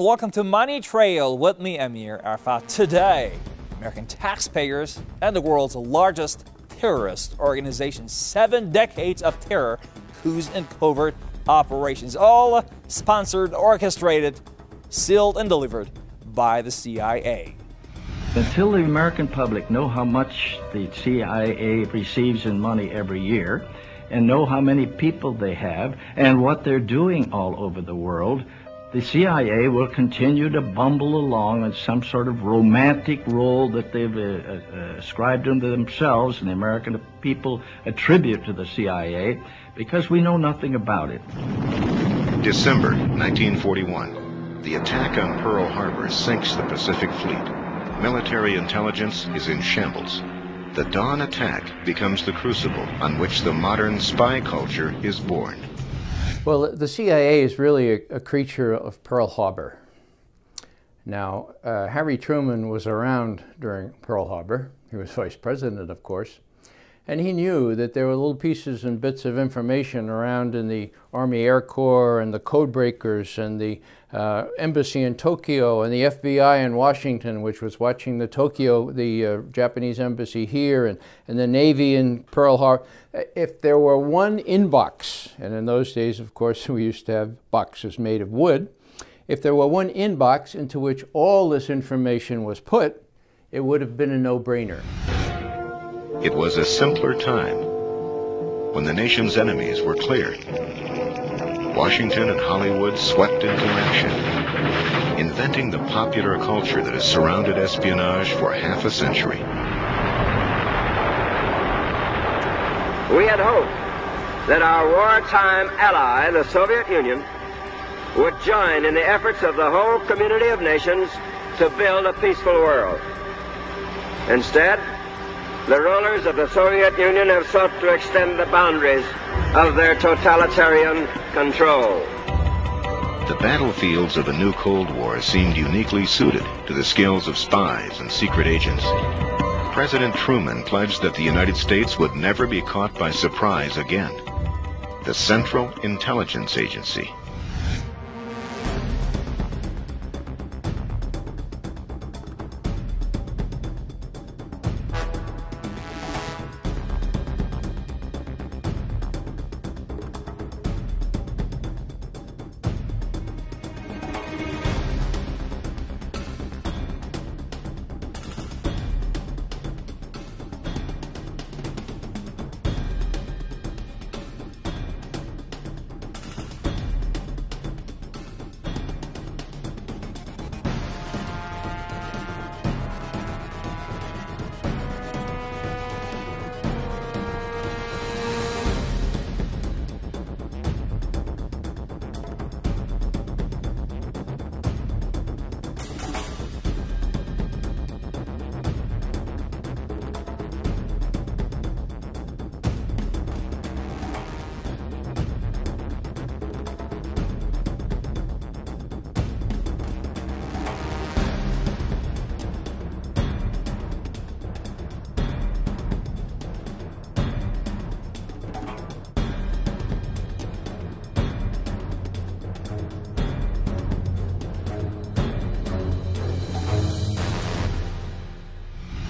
welcome to Money Trail with me, Amir Arafat. Today, American taxpayers and the world's largest terrorist organization. 7 decades of terror, coups, and covert operations, all sponsored, orchestrated, sealed, and delivered by the CIA. Until the American public know how much the CIA receives in money every year, and know how many people they have, and what they're doing all over the world, the CIA will continue to bumble along in some sort of romantic role that they've ascribed unto themselves, and the American people attribute to the CIA, because we know nothing about it. December 1941. The attack on Pearl Harbor sinks the Pacific Fleet. Military intelligence is in shambles. The dawn attack becomes the crucible on which the modern spy culture is born. Well, the CIA is really a creature of Pearl Harbor. Now, Harry Truman was around during Pearl Harbor. He was vice president, of course. And he knew that there were little pieces and bits of information around in the Army Air Corps and the code breakers and the embassy in Tokyo and the FBI in Washington, which was watching the Japanese embassy here, and the Navy in Pearl Harbor. If there were one inbox, and in those days, of course, we used to have boxes made of wood. If there were one inbox into which all this information was put, it would have been a no-brainer. It was a simpler time when the nation's enemies were cleared. Washington and Hollywood swept into action, inventing the popular culture that has surrounded espionage for half a century. We had hoped that our wartime ally, the Soviet Union, would join in the efforts of the whole community of nations to build a peaceful world. Instead, the rulers of the Soviet Union have sought to extend the boundaries of their totalitarian control. The battlefields of the new Cold War seemed uniquely suited to the skills of spies and secret agents. President Truman pledged that the United States would never be caught by surprise again. The Central Intelligence Agency.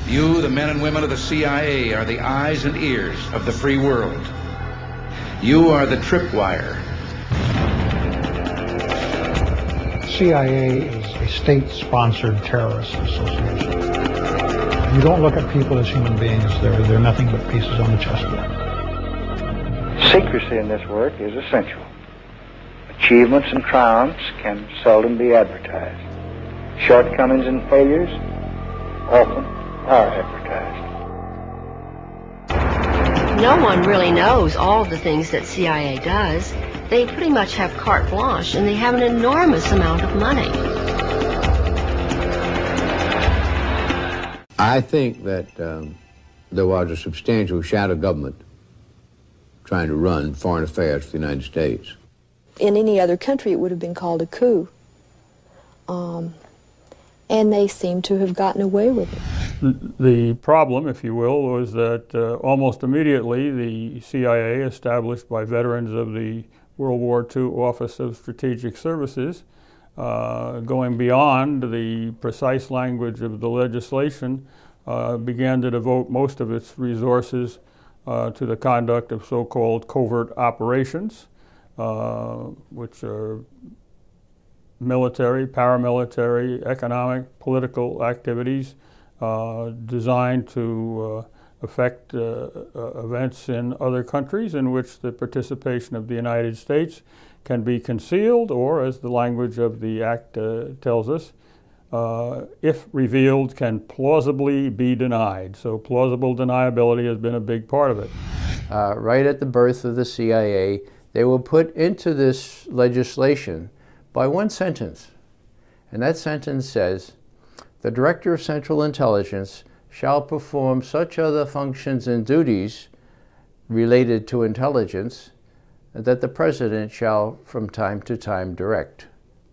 You, the men and women of the CIA, are the eyes and ears of the free world. You are the tripwire. CIA is a state-sponsored terrorist association. You don't look at people as human beings. They're nothing but pieces on the chessboard. Secrecy in this work is essential. Achievements and triumphs can seldom be advertised. Shortcomings and failures often are advertised. No one really knows all of the things that CIA does. They pretty much have carte blanche, and they have an enormous amount of money. I think that there was a substantial shadow government trying to run foreign affairs for the United States. In any other country, it would have been called a coup. And they seem to have gotten away with it. The problem, if you will, was that almost immediately the CIA, established by veterans of the World War II Office of Strategic Services, going beyond the precise language of the legislation, began to devote most of its resources to the conduct of so-called covert operations, which are military, paramilitary, economic, political activities designed to affect events in other countries in which the participation of the United States can be concealed, or, as the language of the Act tells us, if revealed, can plausibly be denied. So plausible deniability has been a big part of it. Right at the birth of the CIA, they were put into this legislation by one sentence. And that sentence says, "The Director of Central Intelligence shall perform such other functions and duties related to intelligence that the President shall from time to time direct."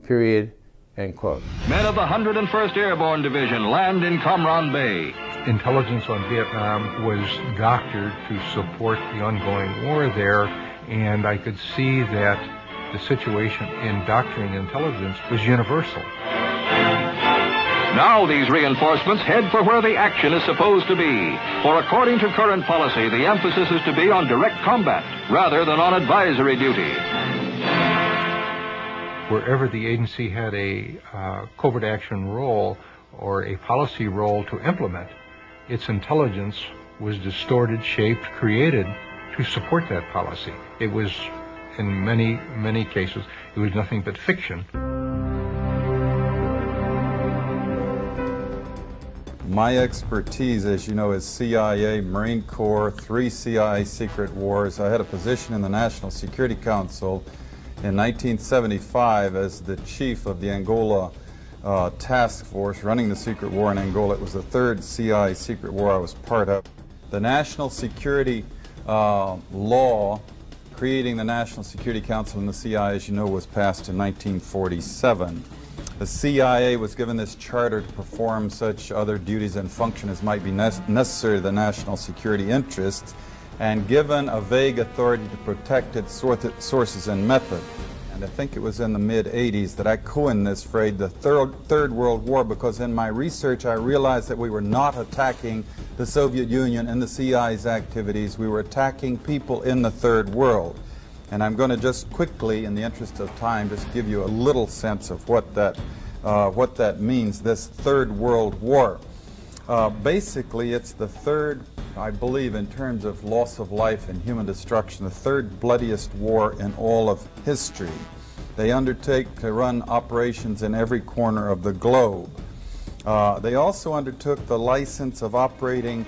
Period. End quote. Men of the 101st Airborne Division land in Cam Bay. Intelligence on Vietnam was doctored to support the ongoing war there, and I could see that the situation in doctoring intelligence was universal. Now these reinforcements head for where the action is supposed to be. For according to current policy, the emphasis is to be on direct combat rather than on advisory duty. Wherever the agency had a covert action role or a policy role to implement, its intelligence was distorted, shaped, created to support that policy. It was, in many, many cases, it was nothing but fiction. My expertise, as you know, is CIA, Marine Corps, 3 CIA secret wars. I had a position in the National Security Council in 1975 as the chief of the Angola task force running the secret war in Angola. It was the 3rd CIA secret war I was part of. The National Security law creating the National Security Council and the CIA, as you know, was passed in 1947. The CIA was given this charter to perform such other duties and functions as might be necessary to the national security interests, and given a vague authority to protect its sources and method. And I think it was in the mid-'80s that I coined this phrase, the Third World War, because in my research I realized that we were not attacking the Soviet Union and the CIA's activities. We were attacking people in the Third World. And I'm going to just quickly, in the interest of time, just give you a little sense of what that means, this Third World War. Basically, it's the third, I believe, in terms of loss of life and human destruction, the third bloodiest war in all of history. They undertake to run operations in every corner of the globe. They also undertook the license of operating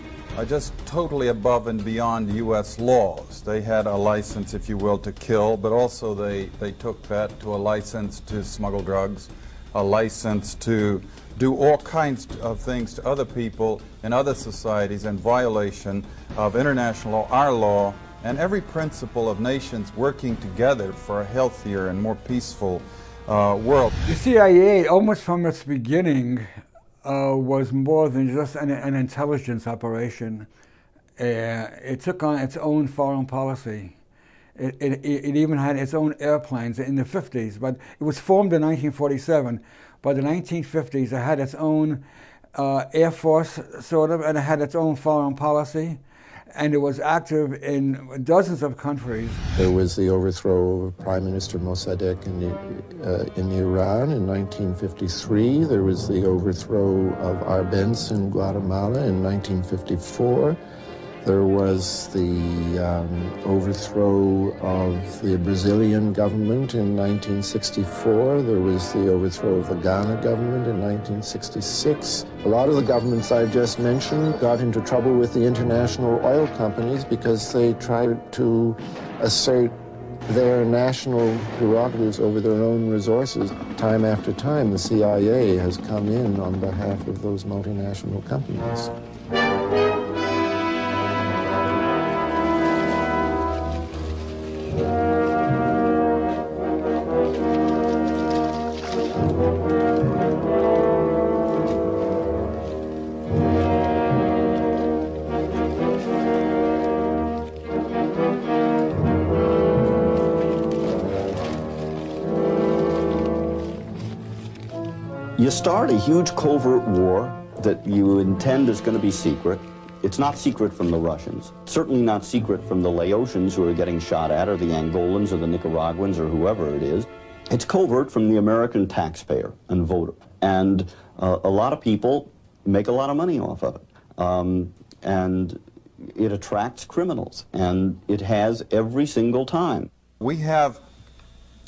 just totally above and beyond U.S. laws. They had a license, if you will, to kill, but also they took that to a license to smuggle drugs, a license to do all kinds of things to other people in other societies in violation of international law, our law, and every principle of nations working together for a healthier and more peaceful world. The CIA, almost from its beginning, was more than just an intelligence operation. It took on its own foreign policy. It even had its own airplanes in the 50s, but it was formed in 1947. By the 1950s, it had its own air force, sort of, and it had its own foreign policy, and it was active in dozens of countries. There was the overthrow of Prime Minister Mossadegh in Iran in 1953. There was the overthrow of Arbenz in Guatemala in 1954. There was the overthrow of the Brazilian government in 1964. There was the overthrow of the Ghana government in 1966. A lot of the governments I just mentioned got into trouble with the international oil companies because they tried to assert their national prerogatives over their own resources. Time after time, the CIA has come in on behalf of those multinational companies. You start a huge covert war that you intend is going to be secret. It's not secret from the Russians, certainly not secret from the Laotians who are getting shot at, or the Angolans, or the Nicaraguans, or whoever it is. It's covert from the American taxpayer and voter. And a lot of people make a lot of money off of it. And it attracts criminals, and it has every single time. We have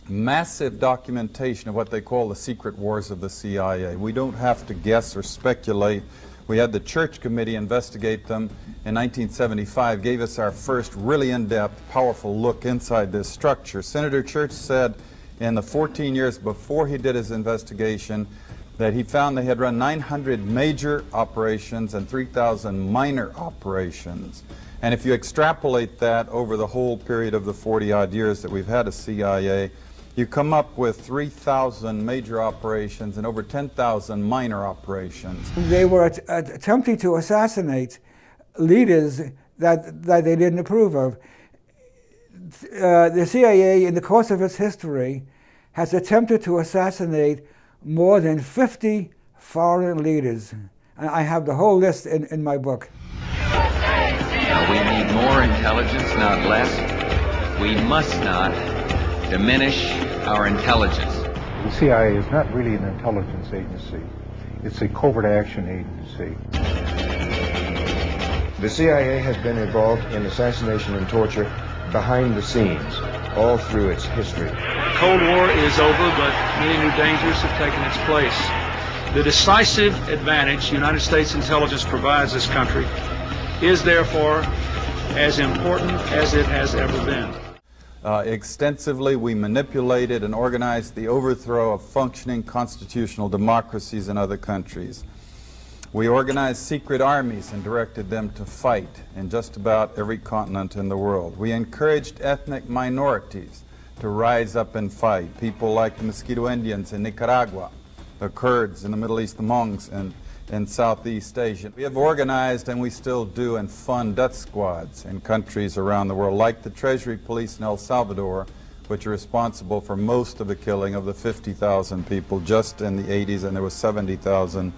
massive documentation of what they call the secret wars of the CIA. We don't have to guess or speculate. We had the Church Committee investigate them in 1975, gave us our first really in-depth, powerful look inside this structure. Senator Church said in the 14 years before he did his investigation that he found they had run 900 major operations and 3,000 minor operations. And if you extrapolate that over the whole period of the 40-odd years that we've had a CIA, you come up with 3,000 major operations and over 10,000 minor operations. They were attempting to assassinate leaders that they didn't approve of. The CIA, in the course of its history, has attempted to assassinate more than 50 foreign leaders. And I have the whole list in my book. We need more intelligence, not less. We must not diminish our intelligence. The CIA is not really an intelligence agency. It's a covert action agency. The CIA has been involved in assassination and torture behind the scenes all through its history. The Cold War is over, but many new dangers have taken its place. The decisive advantage United States intelligence provides this country is therefore as important as it has ever been. Extensively, we manipulated and organized the overthrow of functioning constitutional democracies in other countries. We organized secret armies and directed them to fight in just about every continent in the world. We encouraged ethnic minorities to rise up and fight, people like the Mosquito Indians in Nicaragua, the Kurds in the Middle East, the Mongs in Southeast Asia. We have organized, and we still do, and fund death squads in countries around the world, like the Treasury Police in El Salvador, which are responsible for most of the killing of the 50,000 people just in the 80s, and there was 70,000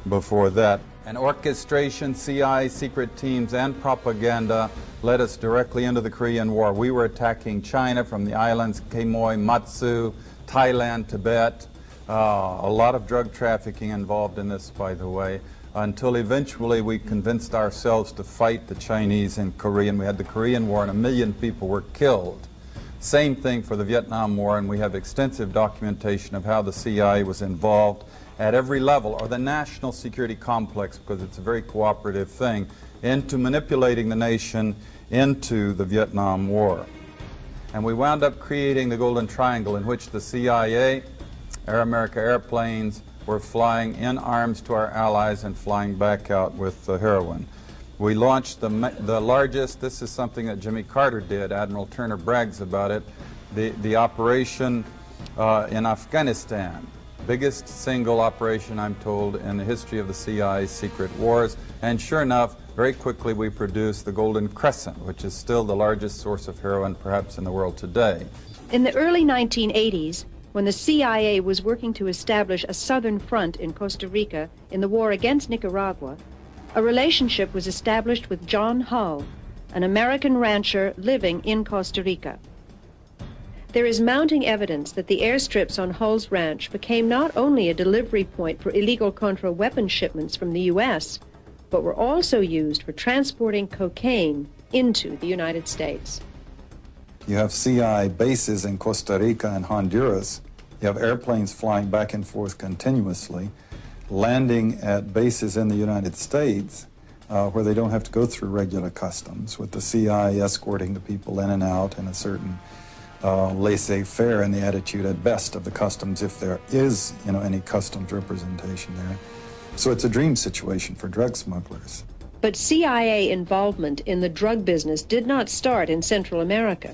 before that. And orchestration, C.I.A. secret teams, and propaganda led us directly into the Korean War. We were attacking China from the islands, Quemoy, Matsu, Thailand, Tibet. A lot of drug trafficking involved in this, by the way, until eventually we convinced ourselves to fight the Chinese in Korea, and we had the Korean War, and 1 million people were killed. Same thing for the Vietnam War, and we have extensive documentation of how the CIA was involved at every level, or the national security complex, because it's a very cooperative thing, into manipulating the nation into the Vietnam War. And we wound up creating the Golden Triangle, in which the CIA, Air America airplanes were flying in arms to our allies and flying back out with heroin. We launched the largest, this is something that Jimmy Carter did, Admiral Turner brags about it, the operation in Afghanistan. Biggest single operation, I'm told, in the history of the CIA's secret wars. And sure enough, very quickly we produced the Golden Crescent, which is still the largest source of heroin perhaps in the world today. In the early 1980s, when the CIA was working to establish a southern front in Costa Rica in the war against Nicaragua, a relationship was established with John Hull, an American rancher living in Costa Rica. There is mounting evidence that the airstrips on Hull's ranch became not only a delivery point for illegal contra weapon shipments from the U.S., but were also used for transporting cocaine into the United States. You have CIA bases in Costa Rica and Honduras. You have airplanes flying back and forth continuously, landing at bases in the United States where they don't have to go through regular customs, with the CIA escorting the people in and out in a certain laissez-faire in the attitude at best of the customs, if there is, any customs representation there. So it's a dream situation for drug smugglers. But CIA involvement in the drug business did not start in Central America.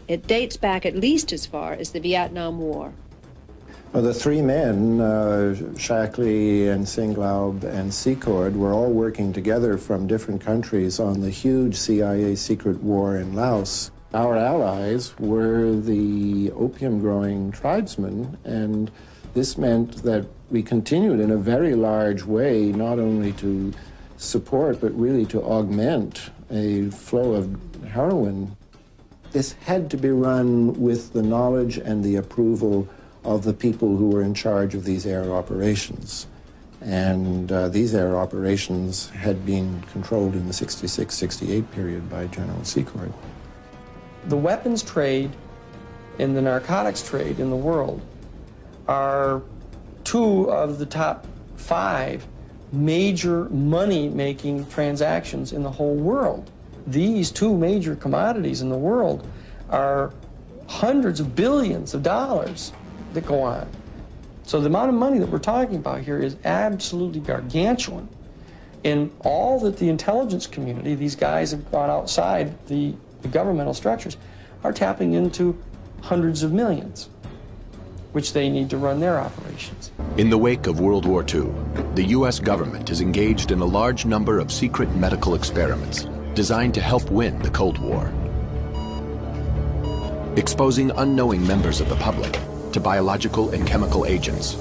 It dates back at least as far as the Vietnam War. Well, the three men, Shackley and Singlaub and Secord, were all working together from different countries on the huge CIA secret war in Laos. Our allies were the opium-growing tribesmen, and this meant that we continued in a very large way, not only to support, but really to augment a flow of heroin. This had to be run with the knowledge and the approval of the people who were in charge of these air operations. And these air operations had been controlled in the 66-68 period by General Secord. The weapons trade and the narcotics trade in the world are two of the top 5 major money-making transactions in the whole world. These 2 major commodities in the world are hundreds of billions of dollars that go on. So the amount of money that we're talking about here is absolutely gargantuan. And all that the intelligence community, these guys have brought outside the governmental structures, are tapping into hundreds of millions, which they need to run their operations. In the wake of World War II, the U.S. government is engaged in a large number of secret medical experiments designed to help win the Cold War, exposing unknowing members of the public to biological and chemical agents,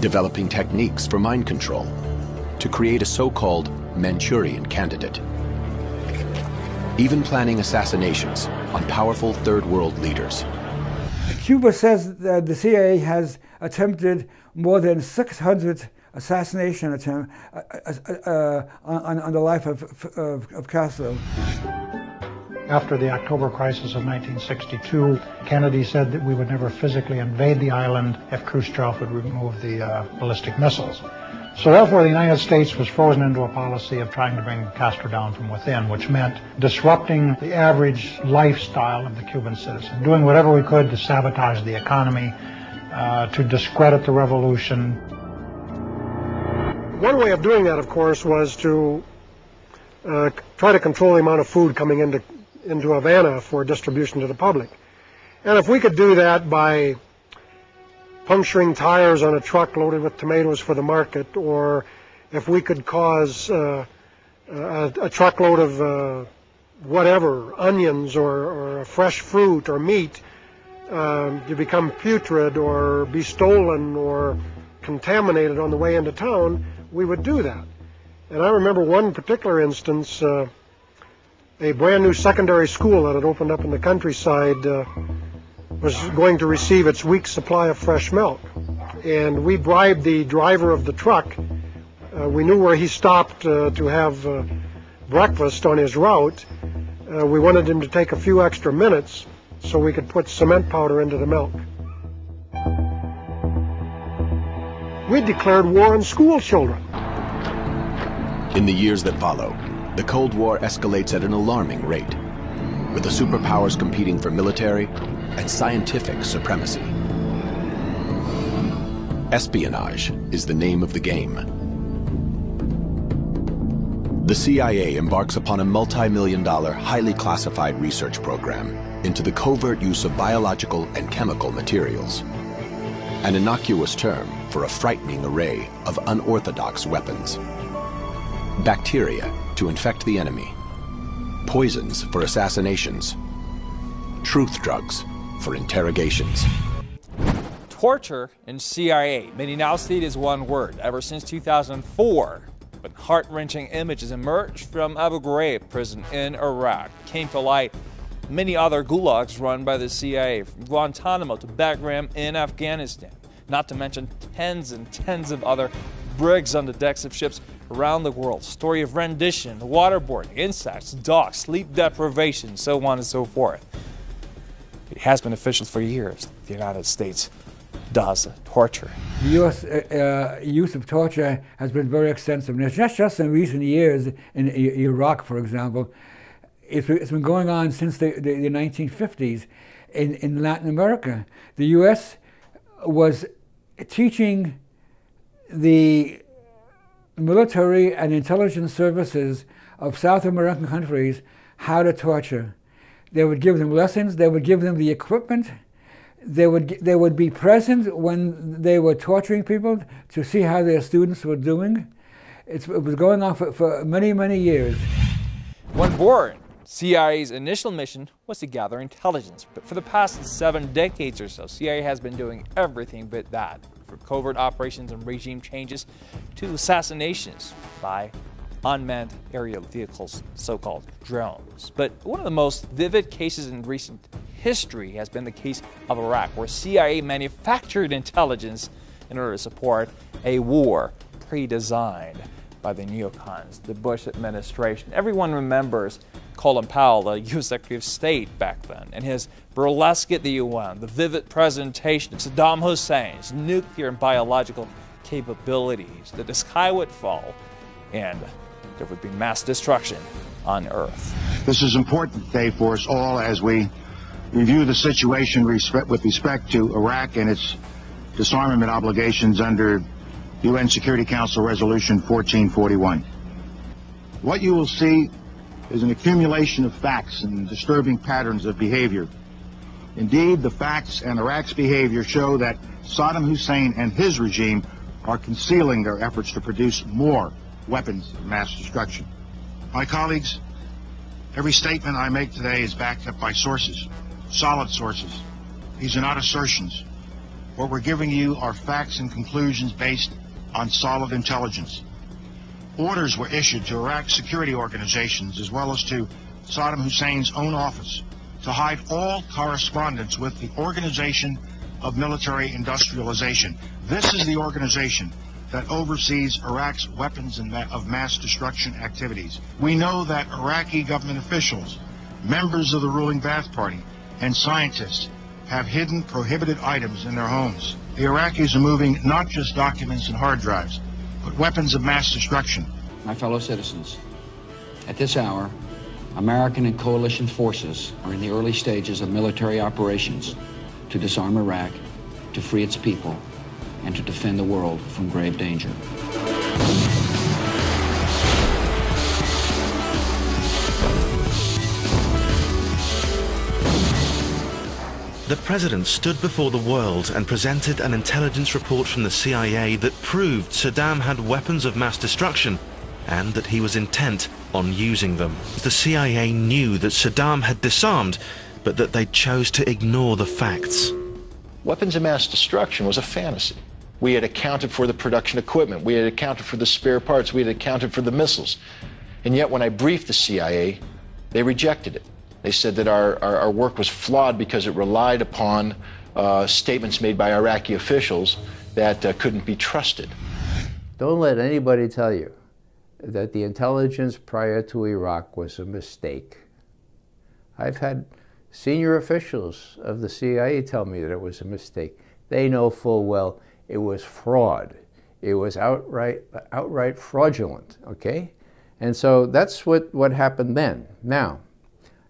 developing techniques for mind control to create a so-called Manchurian candidate, even planning assassinations on powerful third world leaders. Cuba says that the CIA has attempted more than 600 assassination attempts on the life of Castro. After the October crisis of 1962, Kennedy said that we would never physically invade the island if Khrushchev would remove the ballistic missiles. So therefore, the United States was frozen into a policy of trying to bring Castro down from within, which meant disrupting the average lifestyle of the Cuban citizen, doing whatever we could to sabotage the economy, to discredit the revolution. One way of doing that, of course, was to try to control the amount of food coming into Havana for distribution to the public. And if we could do that by puncturing tires on a truck loaded with tomatoes for the market, or if we could cause a truckload of whatever, onions or fresh fruit or meat to become putrid or be stolen or contaminated on the way into town, we would do that. And I remember one particular instance, a brand new secondary school that had opened up in the countryside was going to receive its week's supply of fresh milk. And we bribed the driver of the truck. We knew where he stopped to have breakfast on his route. We wanted him to take a few extra minutes so we could put cement powder into the milk. We declared war on school children. In the years that follow, the Cold War escalates at an alarming rate, with the superpowers competing for military and scientific supremacy. Espionage is the name of the game. The CIA embarks upon a multi-million-dollar, highly classified research program into the covert use of biological and chemical materials, an innocuous term for a frightening array of unorthodox weapons. Bacteria to infect the enemy, poisons for assassinations, truth drugs for interrogations. Torture in CIA. Many now see it as one word. Ever since 2004, when heart-wrenching images emerged from Abu Ghraib prison in Iraq, came to light many other gulags run by the CIA, from Guantanamo to Bagram in Afghanistan, not to mention tens and tens of other brigs on the decks of ships around the world. Story of rendition, waterboarding, insects, dogs, sleep deprivation, so on and so forth. It has been official for years. The United States does torture. The U.S. Use of torture has been very extensive. And it's not just in recent years in Iraq, for example. It's been going on since the 1950s. In Latin America, the U.S. was teaching the military and intelligence services of South American countries how to torture. They would give them lessons, they would give them the equipment, they would be present when they were torturing people to see how their students were doing. It was going on for many, many years. When born CIA's initial mission was to gather intelligence, but for the past 7 decades or so, CIA has been doing everything but that, from covert operations and regime changes to assassinations by unmanned aerial vehicles, so-called drones. But one of the most vivid cases in recent history has been the case of Iraq, where CIA manufactured intelligence in order to support a war pre-designed by the neocons, the Bush administration. Everyone remembers Colin Powell, the U.S. Secretary of State back then, and his burlesque at the UN, the vivid presentation of Saddam Hussein's nuclear and biological capabilities, that the sky would fall and there would be mass destruction on Earth. This is an important day for us all as we review the situation with respect to Iraq and its disarmament obligations under UN Security Council Resolution 1441. What you will see is an accumulation of facts and disturbing patterns of behavior. Indeed, the facts and Iraq's behavior show that Saddam Hussein and his regime are concealing their efforts to produce more weapons of mass destruction. My colleagues, every statement I make today is backed up by sources, solid sources. These are not assertions. What we're giving you are facts and conclusions based on solid intelligence. Orders were issued to Iraq's security organizations as well as to Saddam Hussein's own office to hide all correspondence with the Organization of Military Industrialization. This is the organization that oversees Iraq's weapons of mass destruction activities. We know that Iraqi government officials, members of the ruling Ba'ath Party, and scientists have hidden prohibited items in their homes. The Iraqis are moving not just documents and hard drives, but weapons of mass destruction. My fellow citizens, at this hour, American and coalition forces are in the early stages of military operations to disarm Iraq, to free its people, and to defend the world from grave danger. The president stood before the world and presented an intelligence report from the CIA that proved Saddam had weapons of mass destruction and that he was intent on using them. The CIA knew that Saddam had disarmed, but that they chose to ignore the facts. Weapons of mass destruction was a fantasy. We had accounted for the production equipment, we had accounted for the spare parts, we had accounted for the missiles. And yet when I briefed the CIA, they rejected it. They said that our work was flawed because it relied upon statements made by Iraqi officials that couldn't be trusted. Don't let anybody tell you that the intelligence prior to Iraq was a mistake. I've had senior officials of the CIA tell me that it was a mistake. They know full well it was fraud. It was outright fraudulent, okay? And so that's what happened then. Now,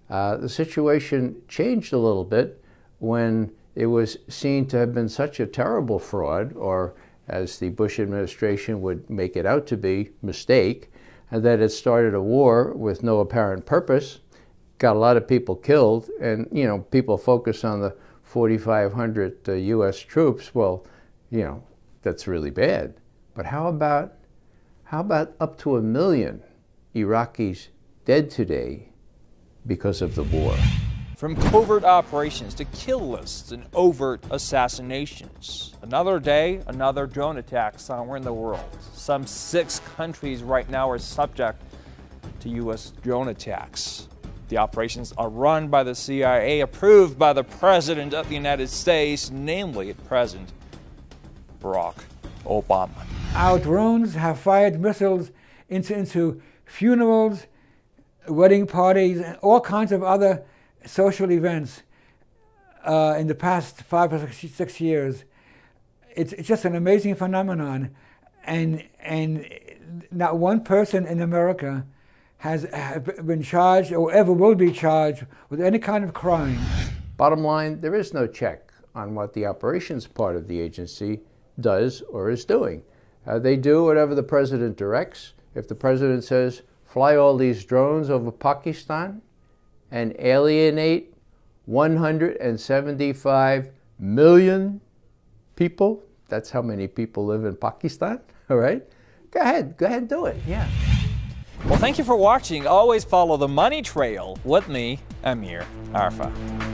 the situation changed a little bit when it was seen to have been such a terrible fraud, or as the Bush administration would make it out to be, mistake, and that it started a war with no apparent purpose, got a lot of people killed, and, you know, people focus on the 4,500 U.S. troops. Well, you know, that's really bad. But how about up to 1 million Iraqis dead today because of the war? From covert operations to kill lists and overt assassinations. Another day, another drone attack somewhere in the world. Some 6 countries right now are subject to U.S. drone attacks. The operations are run by the CIA, approved by the President of the United States, namely President Barack Obama. Our drones have fired missiles into funerals, wedding parties, and all kinds of other social events in the past 5 or 6 years. It's just an amazing phenomenon, and not one person in America has been charged or ever will be charged with any kind of crime. Bottom line, there is no check on what the operations part of the agency does or is doing. They do whatever the president directs. If the president says, fly all these drones over Pakistan and alienate 175 million people, that's how many people live in Pakistan, all right? Go ahead, do it, yeah. Well, thank you for watching. Always follow the money trail with me, Amir Arfa.